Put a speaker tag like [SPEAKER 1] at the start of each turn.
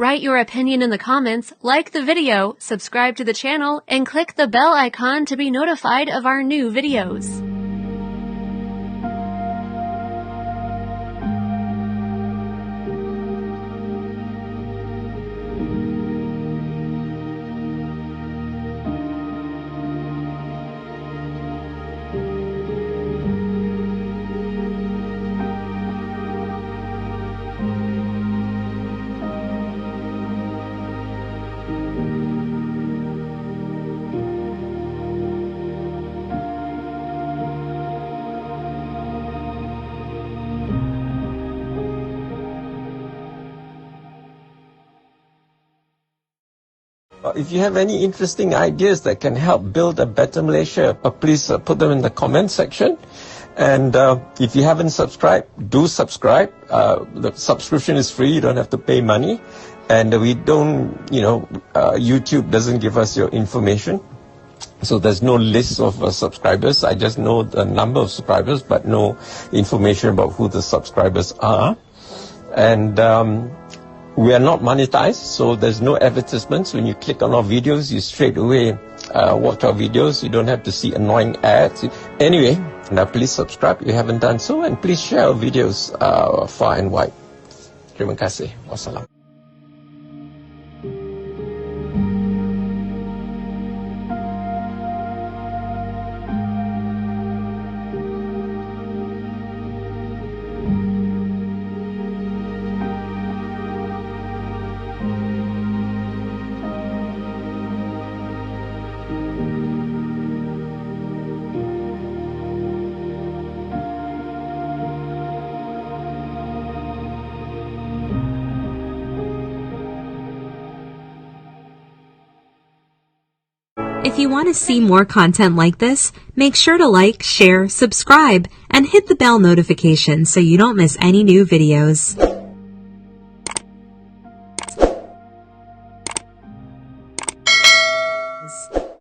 [SPEAKER 1] Write your opinion in the comments, like the video, subscribe to the channel, and click the bell icon to be notified of our new videos.
[SPEAKER 2] If you have any interesting ideas that can help build a better Malaysia, please put them in the comment section. And if you haven't subscribed, do subscribe. The subscription is free. You don't have to pay money. And we don't, YouTube doesn't give us your information. So there's no list of subscribers. I just know the number of subscribers, but no information about who the subscribers are. And we are not monetized, so there's no advertisements. When you click on our videos, you straight away watch our videos. You don't have to see annoying ads. Anyway, now please subscribe if you haven't done so, and please share our videos far and wide. Terima kasih. Wassalam.
[SPEAKER 3] If you want to see more content like this, make sure to like, share, subscribe, and hit the bell notification so you don't miss any new videos.